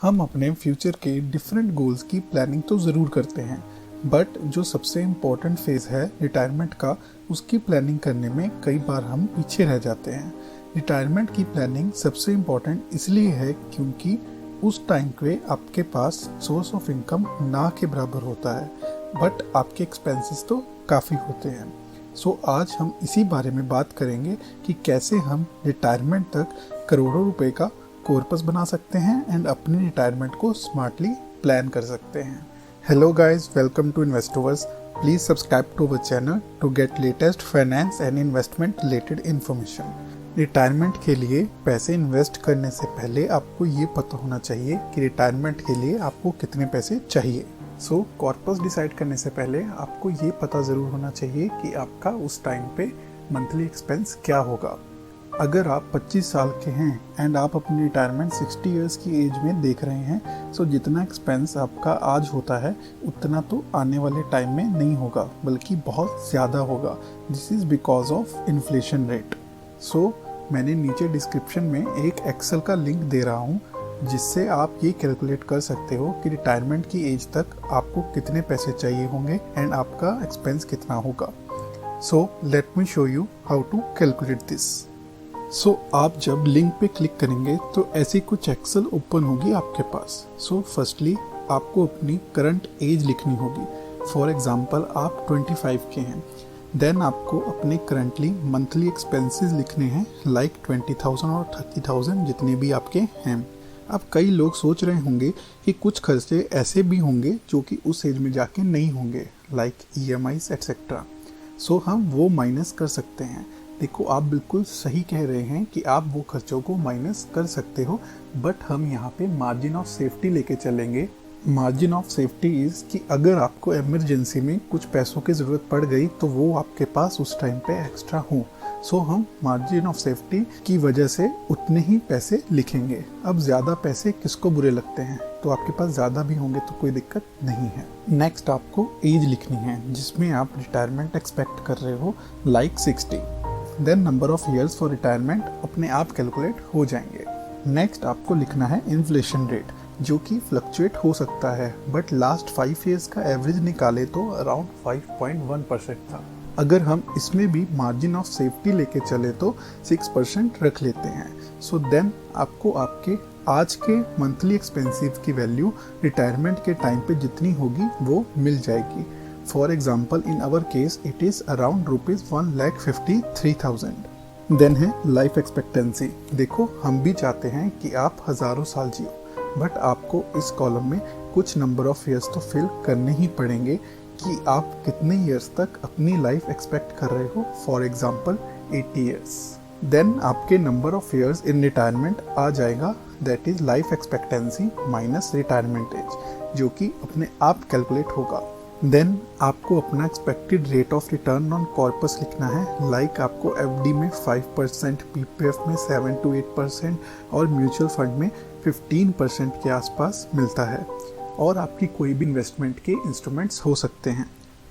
हम अपने फ्यूचर के डिफरेंट गोल्स की प्लानिंग तो ज़रूर करते हैं, बट जो सबसे इम्पोर्टेंट फेज़ है रिटायरमेंट का, उसकी प्लानिंग करने में कई बार हम पीछे रह जाते हैं। रिटायरमेंट की प्लानिंग सबसे इम्पोर्टेंट इसलिए है क्योंकि उस टाइम पे आपके पास सोर्स ऑफ इनकम ना के बराबर होता है, बट आपके एक्सपेंसेस तो काफ़ी होते हैं। सो आज हम इसी बारे में बात करेंगे कि कैसे हम रिटायरमेंट तक करोड़ों रुपए का कॉर्पस बना सकते हैं एंड अपनी रिटायरमेंट को स्मार्टली प्लान कर सकते हैं। Hello guys, welcome to investors. Please subscribe to our channel to get latest finance and investment related information. Retirement के लिए पैसे इन्वेस्ट करने से पहले आपको ये पता होना चाहिए कि रिटायरमेंट के लिए आपको कितने पैसे चाहिए। सो कॉर्पस डिसाइड करने से पहले आपको ये पता ज़रूर होना चाहिए कि आपका उस टाइम पे मंथली एक्सपेंस क्या होगा। अगर आप 25 साल के हैं एंड आप अपनी रिटायरमेंट 60 इयर्स की एज में देख रहे हैं, सो जितना एक्सपेंस आपका आज होता है उतना तो आने वाले टाइम में नहीं होगा, बल्कि बहुत ज़्यादा होगा। This is because of inflation rate. So मैंने नीचे डिस्क्रिप्शन में एक एक्सेल का लिंक दे रहा हूँ, जिससे आप ये कैलकुलेट कर सकते हो कि रिटायरमेंट की एज तक आपको कितने पैसे चाहिए होंगे एंड आपका एक्सपेंस कितना होगा। So let me show you how to calculate this. So आप जब लिंक पे क्लिक करेंगे तो ऐसी कुछ एक्सेल ओपन होगी आपके पास। सो फर्स्टली आपको अपनी करंट एज लिखनी होगी। फॉर एग्जांपल आप 25 के हैं, देन आपको अपने करंटली मंथली एक्सपेंसेस लिखने हैं, लाइक 20,000 और 30,000 जितने भी आपके हैं। अब कई लोग सोच रहे होंगे कि कुछ खर्चे ऐसे भी होंगे जो कि उस एज में जाके नहीं होंगे, लाइक EMIs एट्सेट्रा। सो हम वो माइनस कर सकते हैं। देखो, आप बिल्कुल सही कह रहे हैं कि आप वो खर्चों को माइनस कर सकते हो, बट हम यहाँ पे मार्जिन ऑफ सेफ्टी लेके चलेंगे। मार्जिन ऑफ सेफ्टी इज़ कि अगर आपको इमरजेंसी में कुछ पैसों की ज़रूरत पड़ गई तो वो आपके पास उस टाइम पे एक्स्ट्रा हो। सो हम मार्जिन ऑफ सेफ्टी की वजह से उतने ही पैसे लिखेंगे। अब ज़्यादा पैसे किसको बुरे लगते हैं, तो आपके पास ज़्यादा भी होंगे तो कोई दिक्कत नहीं है। नेक्स्ट आपको एज लिखनी है जिसमें आप रिटायरमेंट एक्सपेक्ट कर रहे हो, like 60। Then number of years for retirement अपने आप कैलकुलेट हो जाएंगे। नेक्स्ट आपको लिखना है इन्फ्लेशन रेट, जो कि फ्लक्चुएट हो सकता है, बट लास्ट 5 ईयर्स का एवरेज निकाले तो अराउंड 5.1% था। अगर हम इसमें भी मार्जिन ऑफ सेफ्टी लेके चले तो 6% रख लेते हैं। सो देन आपको आपके आज के मंथली एक्सपेंसिव की वैल्यू रिटायरमेंट के टाइम पे जितनी होगी वो मिल जाएगी। For example, in our case, it is around ₹1,53,000। Then है लाइफ एक्सपेक्टेंसी। देखो, हम भी चाहते हैं कि आप हज़ारों साल जियो, बट आपको इस कॉलम में कुछ नंबर ऑफ ईयर्स तो फिल करने ही पड़ेंगे कि आप कितने ईयर्स तक अपनी लाइफ एक्सपेक्ट कर रहे हो। For example 80 years. देन आपके number of years in retirement आ जाएगा, that is life expectancy minus retirement age, जो कि अपने आप कैलकुलेट होगा। देन आपको अपना expected rate of return on corpus लिखना है, लाइक आपको FD में 5%, PPF में 7 to 8% और म्यूचुअल फंड में 15% के आसपास मिलता है। और आपकी कोई भी इन्वेस्टमेंट के इंस्ट्रूमेंट्स हो सकते हैं।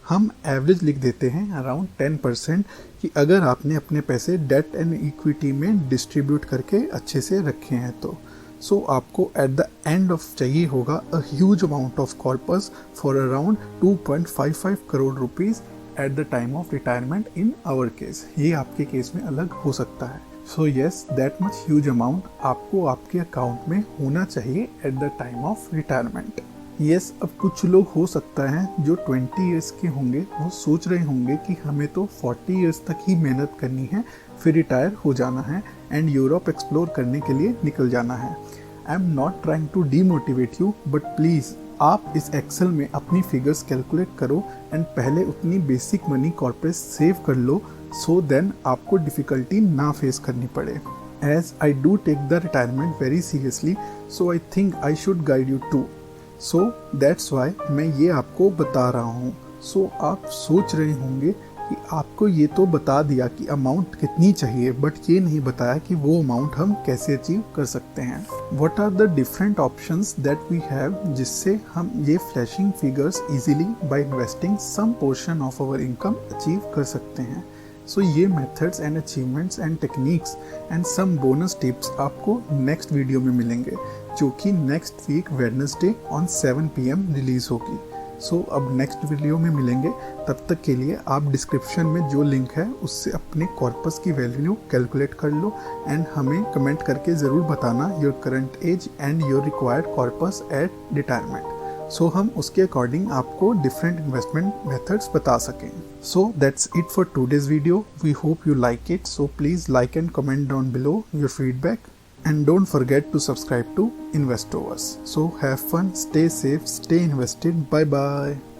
हम एवरेज लिख देते हैं अराउंड 10% कि अगर आपने अपने पैसे डेट एंड इक्विटी में डिस्ट्रीब्यूट करके अच्छे से रखे हैं तो। सो आपको एट द एंड ऑफ चाहिए होगा a huge amount of corpus for around 2.55 crore rupees at the time of retirement in our case. ये आपके केस में अलग हो सकता है। So yes, that much huge amount आपको आपके अकाउंट में होना चाहिए at the time of retirement. Yes, अब कुछ लोग हो सकता है जो 20 ईयर्स के होंगे, वो सोच रहे होंगे कि हमें तो 40 ईयर्स तक ही मेहनत करनी है, फिर रिटायर हो जाना है एंड यूरोप एक्सप्लोर करने के लिए निकल जाना है। I am not trying to demotivate you, but please आप इस एक्सेल में अपनी फिगर्स कैलकुलेट करो एंड पहले उतनी बेसिक मनी कॉर्पोरेट सेव कर लो, सो देन आपको डिफ़िकल्टी ना फेस करनी पड़े। As I do take the retirement very seriously, so I think I should guide you too. So that's why मैं ये आपको बता रहा हूँ। सो आप सोच रहे होंगे कि आपको ये तो बता दिया कि अमाउंट कितनी चाहिए, बट ये नहीं बताया कि वो अमाउंट हम कैसे अचीव कर सकते हैं। What are the different options that we have, जिससे हम ये flashing figures easily by investing some portion of our income achieve कर सकते हैं। सो ये methods and achievements and techniques and some bonus tips आपको नेक्स्ट वीडियो में मिलेंगे। जो कि next week Wednesday on 7 PM release होगी। सो अब नेक्स्ट वीडियो में मिलेंगे, तब तक के लिए आप डिस्क्रिप्शन में जो लिंक है उससे अपने कॉर्पस की वैल्यू कैलकुलेट कर लो एंड हमें कमेंट करके ज़रूर बताना your current age and your required corpus at retirement, so हम उसके अकॉर्डिंग आपको डिफरेंट इन्वेस्टमेंट मेथड्स बता सकें। So that's it for today's video. We hope you like it, so please like and comment down below your feedback, and don't forget to subscribe to Investovers. So have fun, stay safe, stay invested. Bye bye.